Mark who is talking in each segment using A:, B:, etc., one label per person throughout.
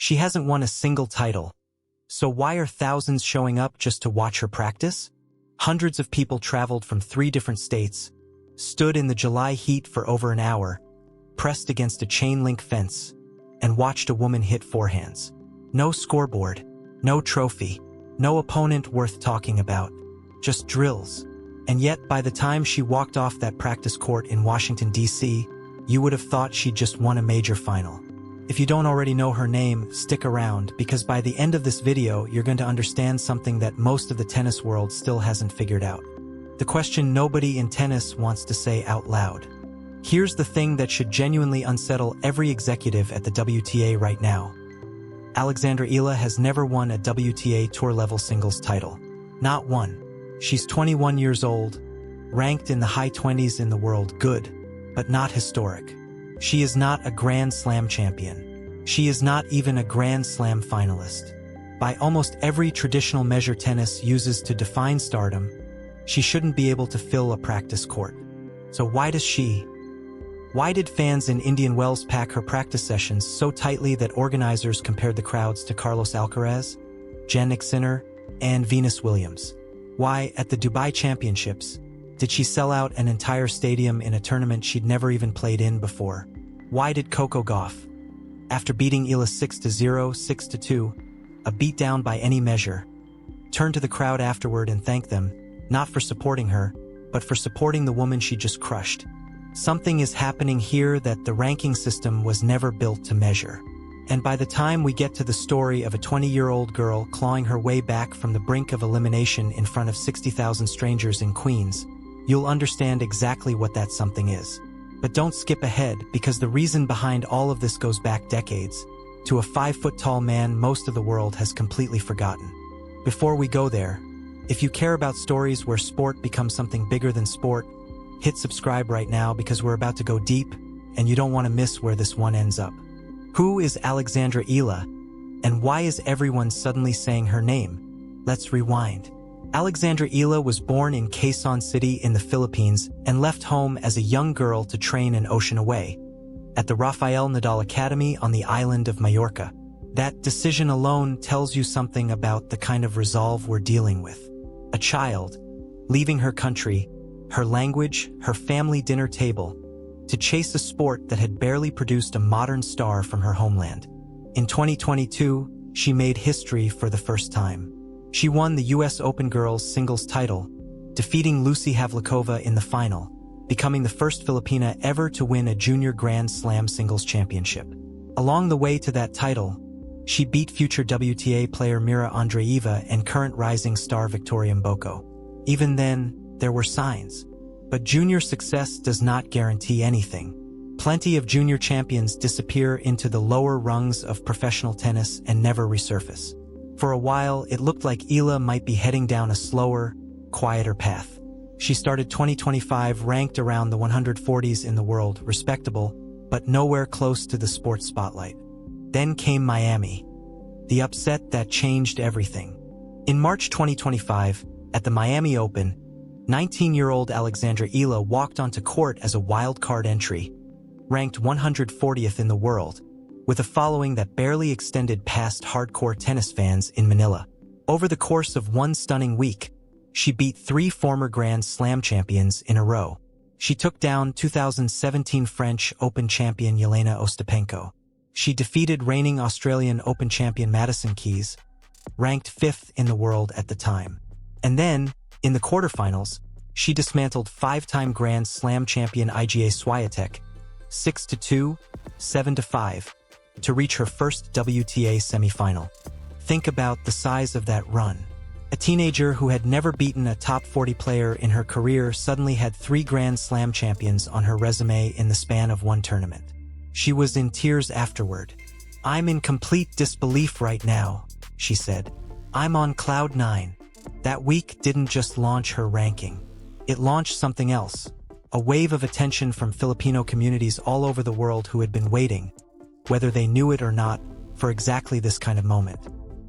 A: She hasn't won a single title. So why are thousands showing up just to watch her practice? Hundreds of people traveled from 3 different states, stood in the July heat for over an hour, pressed against a chain-link fence, and watched a woman hit forehands. No scoreboard, no trophy, no opponent worth talking about, just drills. And yet, by the time she walked off that practice court in Washington, D.C., you would have thought she'd just won a major final. If you don't already know her name, stick around, because by the end of this video, you're going to understand something that most of the tennis world still hasn't figured out. The question nobody in tennis wants to say out loud. Here's the thing that should genuinely unsettle every executive at the WTA right now. Alexandra Eala has never won a WTA Tour-level singles title. Not one. She's 21 years old, ranked in the high 20s in the world, good, but not historic. She is not a Grand Slam champion. She is not even a Grand Slam finalist. By almost every traditional measure tennis uses to define stardom, she shouldn't be able to fill a practice court. So why does she? Why did fans in Indian Wells pack her practice sessions so tightly that organizers compared the crowds to Carlos Alcaraz, Jannik Sinner, and Venus Williams? Why, at the Dubai Championships, did she sell out an entire stadium in a tournament she'd never even played in before? Why did Coco Gauff, after beating Eala 6-0, 6-2, a beatdown by any measure, turn to the crowd afterward and thank them, not for supporting her, but for supporting the woman she just crushed? Something is happening here that the ranking system was never built to measure. And by the time we get to the story of a 20-year-old girl clawing her way back from the brink of elimination in front of 60,000 strangers in Queens, you'll understand exactly what that something is. But don't skip ahead, because the reason behind all of this goes back decades, to a 5-foot-tall man most of the world has completely forgotten. Before we go there, if you care about stories where sport becomes something bigger than sport, hit subscribe right now, because we're about to go deep, and you don't want to miss where this one ends up. Who is Alexandra Eala, and why is everyone suddenly saying her name? Let's rewind. Alexandra Eala was born in Quezon City in the Philippines and left home as a young girl to train an ocean away, at the Rafael Nadal Academy on the island of Majorca. That decision alone tells you something about the kind of resolve we're dealing with. A child, leaving her country, her language, her family dinner table, to chase a sport that had barely produced a modern star from her homeland. In 2022, she made history for the first time. She won the US Open girls singles title, defeating Lucy Havlikova in the final, becoming the first Filipina ever to win a junior Grand Slam singles championship. Along the way to that title, she beat future WTA player Mira Andreeva and current rising star Victoria Mboko. Even then, there were signs. But junior success does not guarantee anything. Plenty of junior champions disappear into the lower rungs of professional tennis and never resurface. For a while, it looked like Eala might be heading down a slower, quieter path. She started 2025 ranked around the 140s in the world, respectable, but nowhere close to the sports spotlight. Then came Miami, the upset that changed everything. In March 2025, at the Miami Open, 19-year-old Alexandra Eala walked onto court as a wild-card entry, ranked 140th in the world, with a following that barely extended past hardcore tennis fans in Manila. Over the course of one stunning week, she beat 3 former Grand Slam champions in a row. She took down 2017 French Open champion Yelena Ostapenko. She defeated reigning Australian Open champion Madison Keys, ranked 5th in the world at the time. And then, in the quarterfinals, she dismantled 5-time Grand Slam champion Igaswiatek, 6-2, 7-5, to reach her first WTA semifinal. Think about the size of that run. A teenager who had never beaten a top 40 player in her career suddenly had 3 Grand Slam champions on her resume in the span of one tournament. She was in tears afterward. "I'm in complete disbelief right now," she said. "I'm on cloud 9. That week didn't just launch her ranking. It launched something else, a wave of attention from Filipino communities all over the world who had been waiting, whether they knew it or not, for exactly this kind of moment.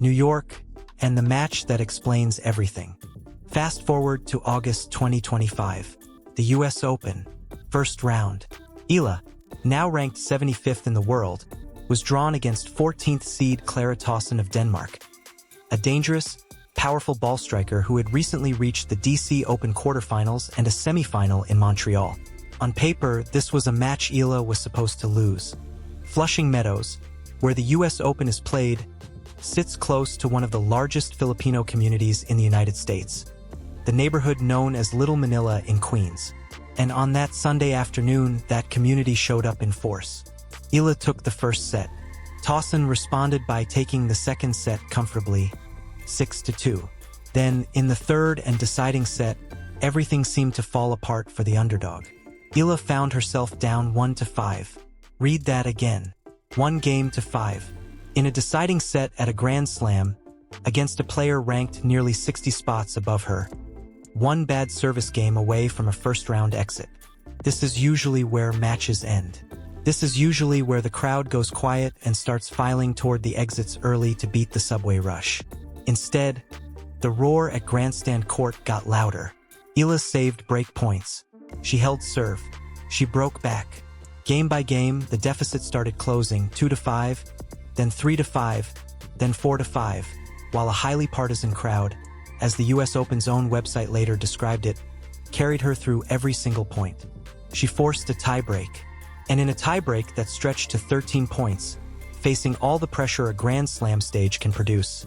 A: New York, and the match that explains everything. Fast forward to August 2025, the US Open, first round. Eala, now ranked 75th in the world, was drawn against 14th seed Clara Tauson of Denmark, a dangerous, powerful ball striker who had recently reached the DC Open quarterfinals and a semifinal in Montreal. On paper, this was a match Eala was supposed to lose. Flushing Meadows, where the US Open is played, sits close to one of the largest Filipino communities in the United States, the neighborhood known as Little Manila in Queens. And on that Sunday afternoon, that community showed up in force. Eala took the first set. Tauson responded by taking the second set comfortably, 6-2. Then, in the third and deciding set, everything seemed to fall apart for the underdog. Eala found herself down 1-5. Read that again. 1-5. In a deciding set at a Grand Slam, against a player ranked nearly 60 spots above her. One bad service game away from a first-round exit. This is usually where matches end. This is usually where the crowd goes quiet and starts filing toward the exits early to beat the subway rush. Instead, the roar at Grandstand Court got louder. Eala saved break points. She held serve. She broke back. Game by game, the deficit started closing, 2-5, then 3-5, then 4-5, while a highly partisan crowd, as the US Open's own website later described it, carried her through every single point. She forced a tiebreak, and in a tiebreak that stretched to 13 points, facing all the pressure a Grand Slam stage can produce,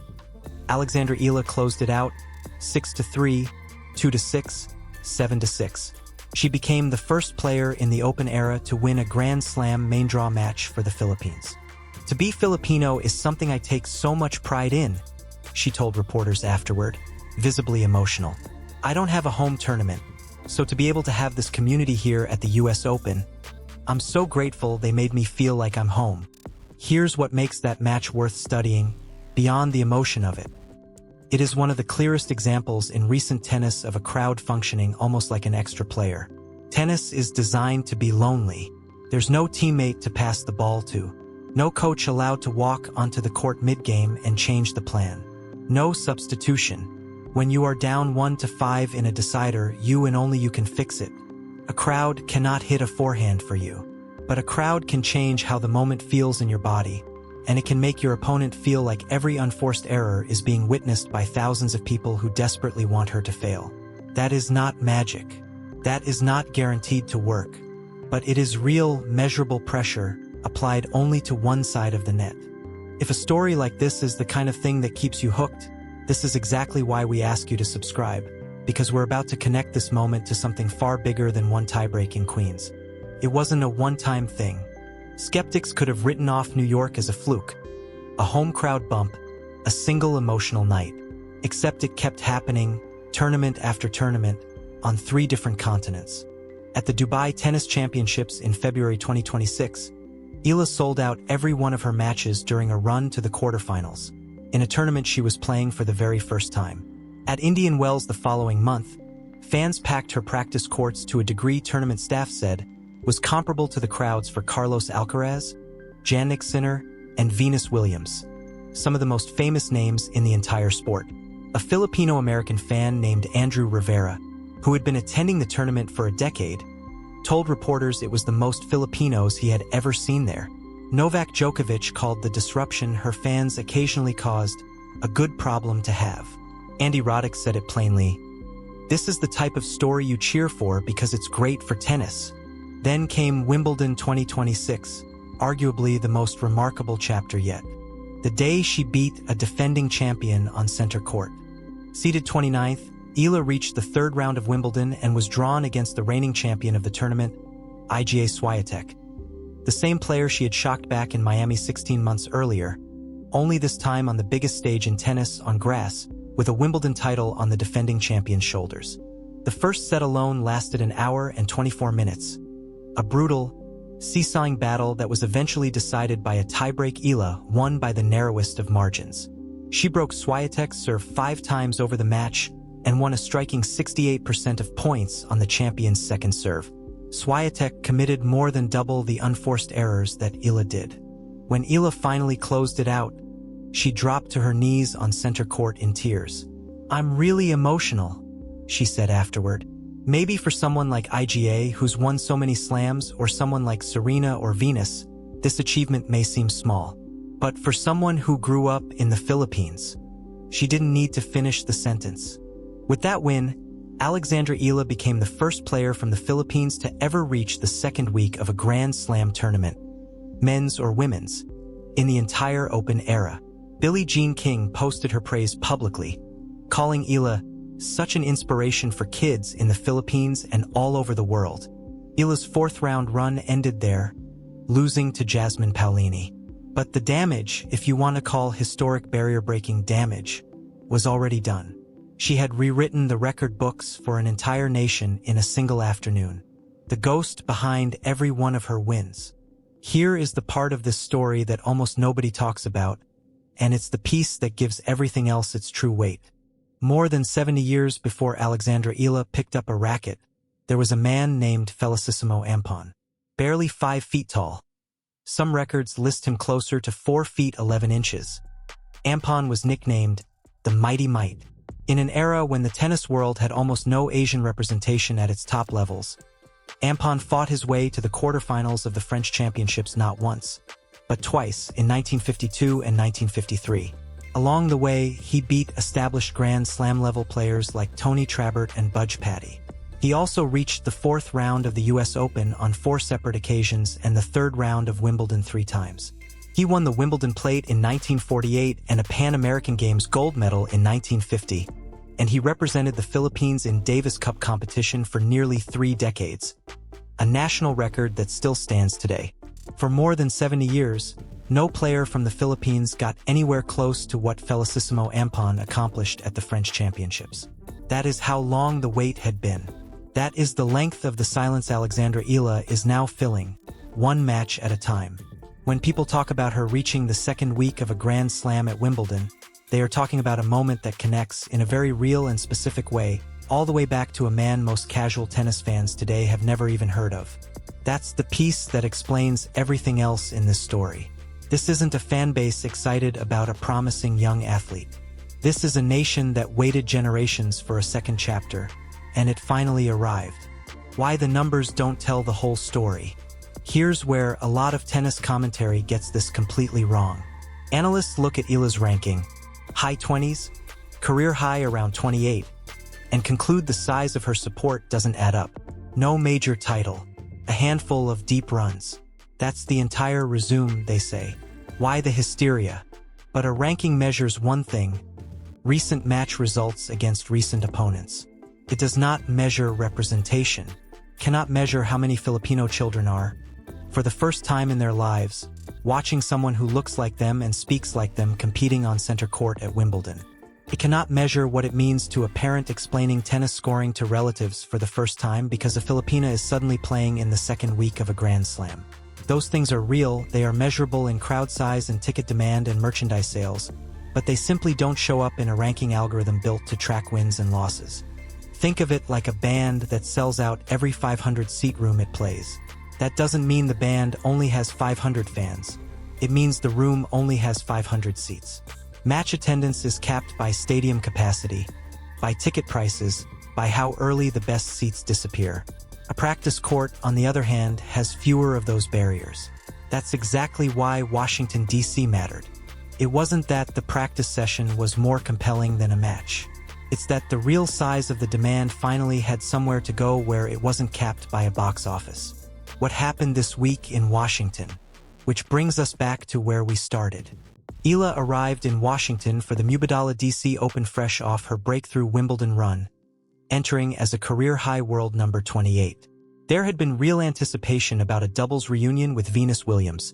A: Alex Eala closed it out, 6-3, 2-6, 7-6. She became the first player in the Open era to win a Grand Slam main draw match for the Philippines. "To be Filipino is something I take so much pride in," she told reporters afterward, visibly emotional. "I don't have a home tournament, so to be able to have this community here at the US Open, I'm so grateful they made me feel like I'm home. Here's what makes that match worth studying, beyond the emotion of it. It is one of the clearest examples in recent tennis of a crowd functioning almost like an extra player. Tennis is designed to be lonely. There's no teammate to pass the ball to. No coach allowed to walk onto the court mid-game and change the plan. No substitution. When you are down 1-5 in a decider, you and only you can fix it. A crowd cannot hit a forehand for you. But a crowd can change how the moment feels in your body, and it can make your opponent feel like every unforced error is being witnessed by thousands of people who desperately want her to fail. That is not magic. That is not guaranteed to work. But it is real, measurable pressure applied only to one side of the net. If a story like this is the kind of thing that keeps you hooked, this is exactly why we ask you to subscribe, because we're about to connect this moment to something far bigger than one tiebreak in Queens. It wasn't a one-time thing. Skeptics could have written off New York as a fluke, a home crowd bump, a single emotional night. Except it kept happening, tournament after tournament, on 3 different continents. At the Dubai Tennis Championships in February 2026, Eala sold out every one of her matches during a run to the quarterfinals, in a tournament she was playing for the very first time. At Indian Wells the following month, fans packed her practice courts to a degree tournament staff said was comparable to the crowds for Carlos Alcaraz, Jannik Sinner, and Venus Williams, some of the most famous names in the entire sport. A Filipino-American fan named Andrew Rivera, who had been attending the tournament for a decade, told reporters it was the most Filipinos he had ever seen there. Novak Djokovic called the disruption her fans occasionally caused a good problem to have. Andy Roddick said it plainly, "This is the type of story you cheer for because it's great for tennis." Then came Wimbledon 2026, arguably the most remarkable chapter yet. The day she beat a defending champion on center court. Seeded 29th, Eala reached the 3rd round of Wimbledon and was drawn against the reigning champion of the tournament, Igaswiatek. The same player she had shocked back in Miami 16 months earlier, only this time on the biggest stage in tennis on grass, with a Wimbledon title on the defending champion's shoulders. The first set alone lasted an hour and 24 minutes. A brutal, seesawing battle that was eventually decided by a tiebreak. Eala won by the narrowest of margins. She broke Swiatek's serve 5 times over the match and won a striking 68% of points on the champion's second serve. Swiatek committed more than double the unforced errors that Eala did. When Eala finally closed it out, she dropped to her knees on center court in tears. "I'm really emotional," she said afterward. Maybe for someone like Iga who's won so many slams, or someone like Serena or Venus, This achievement may seem small, but for someone who grew up in the Philippines, she didn't need to finish the sentence. With that win, Alexandra Eala became the first player from the Philippines to ever reach the second week of a Grand Slam tournament, men's or women's, in the entire Open era. Billie Jean King posted her praise publicly, calling Eala such an inspiration for kids in the Philippines and all over the world. Eala's fourth-round run ended there, losing to Jasmine Paolini. But the damage, if you want to call historic barrier-breaking damage, was already done. She had rewritten the record books for an entire nation in a single afternoon, the ghost behind every one of her wins. Here is the part of this story that almost nobody talks about, and it's the piece that gives everything else its true weight. More than 70 years before Alexandra Eala picked up a racket, there was a man named Felicissimo Ampon, barely 5 feet tall. Some records list him closer to 4 feet 11 inches. Ampon was nicknamed the Mighty Might. In an era when the tennis world had almost no Asian representation at its top levels, Ampon fought his way to the quarterfinals of the French Championships not once, but twice in 1952 and 1953. Along the way, he beat established Grand Slam-level players like Tony Trabert and Budge Patty. He also reached the 4th round of the US Open on 4 separate occasions and the 3rd round of Wimbledon 3 times. He won the Wimbledon plate in 1948 and a Pan American Games gold medal in 1950, and he represented the Philippines in Davis Cup competition for nearly 3 decades, a national record that still stands today. For more than 70 years, no player from the Philippines got anywhere close to what Felicissimo Ampon accomplished at the French Championships. That is how long the wait had been. That is the length of the silence Alexandra Eala is now filling, one match at a time. When people talk about her reaching the second week of a Grand Slam at Wimbledon, they are talking about a moment that connects in a very real and specific way, all the way back to a man most casual tennis fans today have never even heard of. That's the piece that explains everything else in this story. This isn't a fan base excited about a promising young athlete. This is a nation that waited generations for a second chapter, and it finally arrived. Why the numbers don't tell the whole story. Here's where a lot of tennis commentary gets this completely wrong. Analysts look at Eala's ranking, high 20s, career high around 28, and conclude the size of her support doesn't add up. No major title, a handful of deep runs. That's the entire resume, they say. Why the hysteria? But a ranking measures one thing: recent match results against recent opponents. It does not measure representation, cannot measure how many Filipino children are, for the first time in their lives, watching someone who looks like them and speaks like them competing on center court at Wimbledon. It cannot measure what it means to a parent explaining tennis scoring to relatives for the first time because a Filipina is suddenly playing in the second week of a Grand Slam. Those things are real, they are measurable in crowd size and ticket demand and merchandise sales, but they simply don't show up in a ranking algorithm built to track wins and losses. Think of it like a band that sells out every 500-seat room it plays. That doesn't mean the band only has 500 fans. It means the room only has 500 seats. Match attendance is capped by stadium capacity, by ticket prices, by how early the best seats disappear. A practice court, on the other hand, has fewer of those barriers. That's exactly why Washington, D.C. mattered. It wasn't that the practice session was more compelling than a match. It's that the real size of the demand finally had somewhere to go where it wasn't capped by a box office. What happened this week in Washington? Which brings us back to where we started. Eala arrived in Washington for the Wimbledon DC Open fresh off her breakthrough Wimbledon run, entering as a career-high world number 28. There had been real anticipation about a doubles reunion with Venus Williams.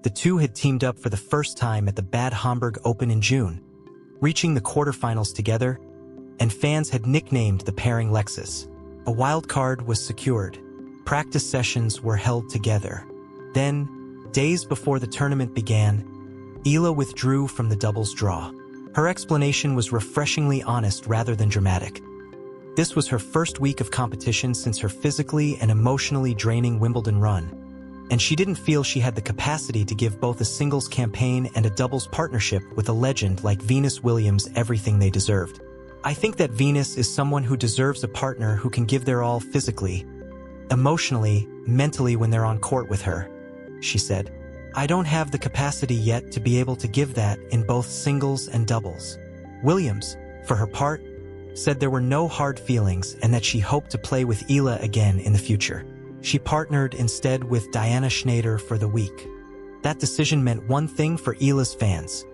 A: The two had teamed up for the first time at the Bad Homburg Open in June, reaching the quarterfinals together, and fans had nicknamed the pairing Lexus. A wild card was secured. Practice sessions were held together. Then, days before the tournament began, Eala withdrew from the doubles draw. Her explanation was refreshingly honest rather than dramatic. This was her first week of competition since her physically and emotionally draining Wimbledon run, and she didn't feel she had the capacity to give both a singles campaign and a doubles partnership with a legend like Venus Williams everything they deserved. I think that Venus is someone who deserves a partner who can give their all physically, emotionally, mentally when they're on court with her, she said. I don't have the capacity yet to be able to give that in both singles and doubles. Williams, for her part, said there were no hard feelings and that she hoped to play with Eala again in the future. She partnered instead with Diana Schneider for the week. That decision meant one thing for Eala's fans: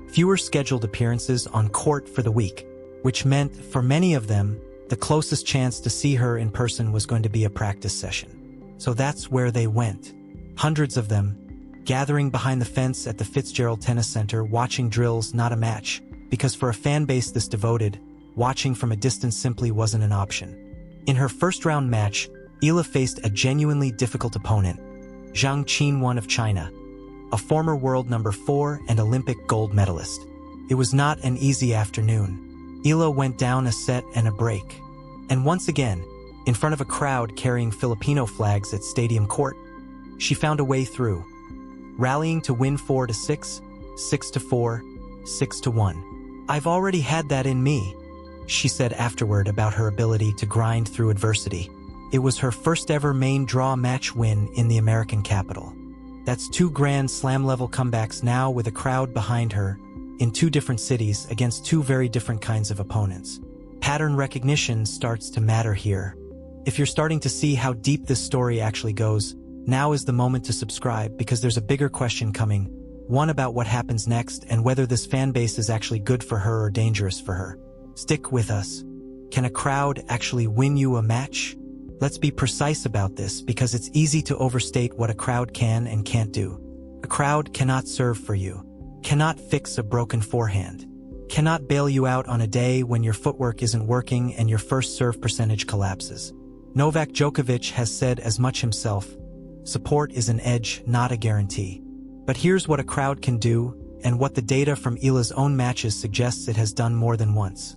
A: fewer scheduled appearances on court for the week, which meant, for many of them, the closest chance to see her in person was going to be a practice session. So that's where they went. Hundreds of them, gathering behind the fence at the Fitzgerald Tennis Center, watching drills, not a match, because for a fan base this devoted, watching from a distance simply wasn't an option. In her first-round match, Eala faced a genuinely difficult opponent, Zhang Qinwen of China, a former world number 4 and Olympic gold medalist. It was not an easy afternoon. Eala went down a set and a break. And once again, in front of a crowd carrying Filipino flags at Stadium Court, she found a way through, rallying to win 4-6, 6-4, 6-1. "I've already had that in me," she said afterward about her ability to grind through adversity. It was her first ever main draw match win in the American capital. That's 2 Grand Slam-level comebacks now with a crowd behind her, in 2 different cities against 2 very different kinds of opponents. Pattern recognition starts to matter here. If you're starting to see how deep this story actually goes, now is the moment to subscribe, because there's a bigger question coming, one about what happens next and whether this fan base is actually good for her or dangerous for her. Stick with us. Can a crowd actually win you a match? Let's be precise about this, because it's easy to overstate what a crowd can and can't do. A crowd cannot serve for you, cannot fix a broken forehand, cannot bail you out on a day when your footwork isn't working and your first serve percentage collapses. Novak Djokovic has said as much himself. Support is an edge, not a guarantee. But here's what a crowd can do, and what the data from Eala's own matches suggests it has done more than once.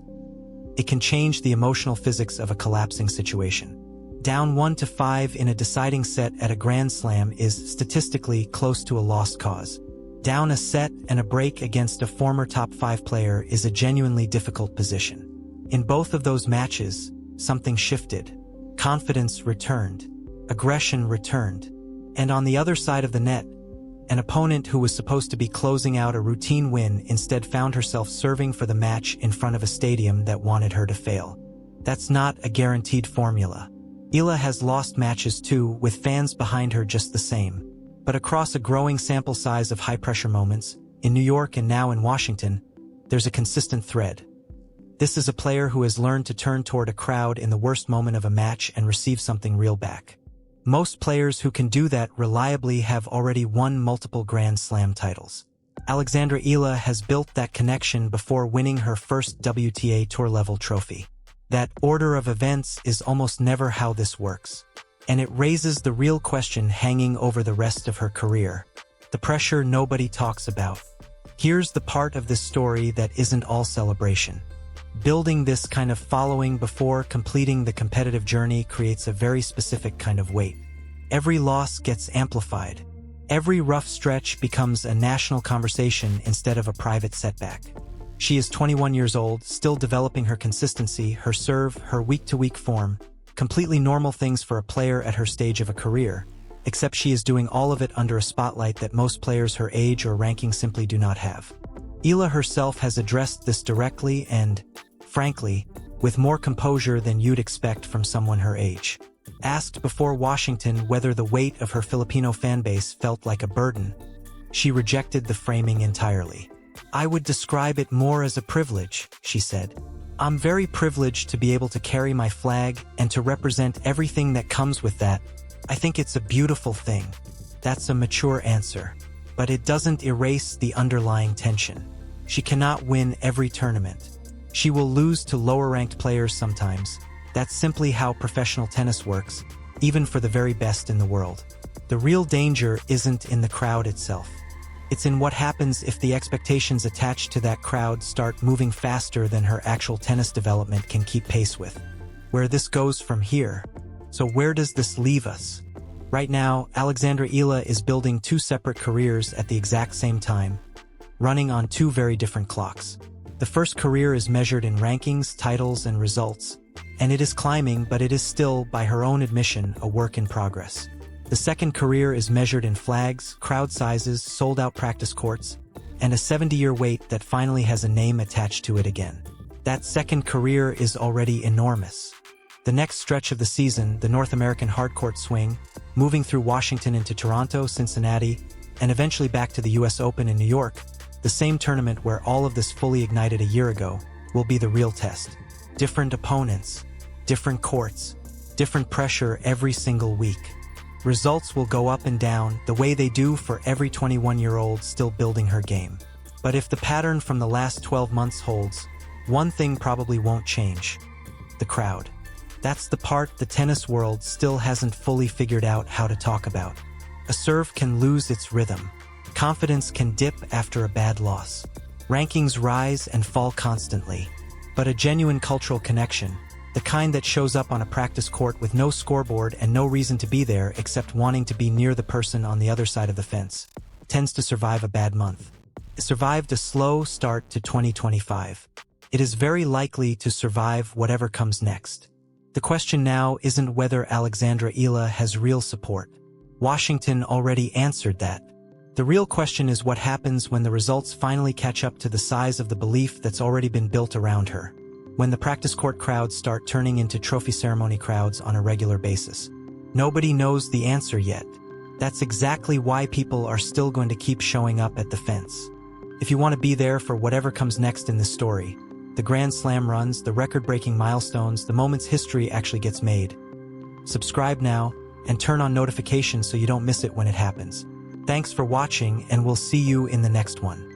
A: It can change the emotional physics of a collapsing situation. Down 1-5 in a deciding set at a Grand Slam is statistically close to a lost cause. Down a set and a break against a former top 5 player is a genuinely difficult position. In both of those matches, something shifted. Confidence returned. Aggression returned. And on the other side of the net, an opponent who was supposed to be closing out a routine win instead found herself serving for the match in front of a stadium that wanted her to fail. That's not a guaranteed formula. Eala has lost matches too, with fans behind her just the same. But across a growing sample size of high-pressure moments, in New York and now in Washington, there's a consistent thread. This is a player who has learned to turn toward a crowd in the worst moment of a match and receive something real back. Most players who can do that reliably have already won multiple Grand Slam titles. Alex Eala has built that connection before winning her first WTA Tour-level trophy. That order of events is almost never how this works. And it raises the real question hanging over the rest of her career. The pressure nobody talks about. Here's the part of this story that isn't all celebration. Building this kind of following before completing the competitive journey creates a very specific kind of weight. Every loss gets amplified. Every rough stretch becomes a national conversation instead of a private setback. She is 21 years old, still developing her consistency, her serve, her week-to-week form, completely normal things for a player at her stage of a career, except she is doing all of it under a spotlight that most players her age or ranking simply do not have. Eala herself has addressed this directly and, frankly, with more composure than you'd expect from someone her age. Asked before Washington whether the weight of her Filipino fanbase felt like a burden, she rejected the framing entirely. "I would describe it more as a privilege," she said. "I'm very privileged to be able to carry my flag and to represent everything that comes with that. I think it's a beautiful thing." That's a mature answer. But it doesn't erase the underlying tension. She cannot win every tournament. She will lose to lower-ranked players sometimes. That's simply how professional tennis works, even for the very best in the world. The real danger isn't in the crowd itself. It's in what happens if the expectations attached to that crowd start moving faster than her actual tennis development can keep pace with. Where this goes from here. So where does this leave us? Right now, Alex Eala is building 2 separate careers at the exact same time, running on 2 very different clocks. The first career is measured in rankings, titles, and results, and it is climbing, but it is still, by her own admission, a work in progress. The second career is measured in flags, crowd sizes, sold-out practice courts, and a 70-year wait that finally has a name attached to it again. That second career is already enormous. The next stretch of the season, the North American hardcourt swing, moving through Washington into Toronto, Cincinnati, and eventually back to the US Open in New York, the same tournament where all of this fully ignited a year ago, will be the real test. Different opponents, different courts, different pressure every single week. Results will go up and down the way they do for every 21-year-old still building her game. But if the pattern from the last 12 months holds, one thing probably won't change: the crowd. That's the part the tennis world still hasn't fully figured out how to talk about. A serve can lose its rhythm. Confidence can dip after a bad loss. Rankings rise and fall constantly. But a genuine cultural connection, the kind that shows up on a practice court with no scoreboard and no reason to be there except wanting to be near the person on the other side of the fence, tends to survive a bad month. It survived a slow start to 2025. It is very likely to survive whatever comes next. The question now isn't whether Alex Eala has real support. Washington already answered that. The real question is what happens when the results finally catch up to the size of the belief that's already been built around her. When the practice court crowds start turning into trophy ceremony crowds on a regular basis. Nobody knows the answer yet. That's exactly why people are still going to keep showing up at the fence. If you want to be there for whatever comes next in this story, the Grand Slam runs, the record-breaking milestones, the moments history actually gets made, subscribe now and turn on notifications so you don't miss it when it happens. Thanks for watching, and we'll see you in the next one.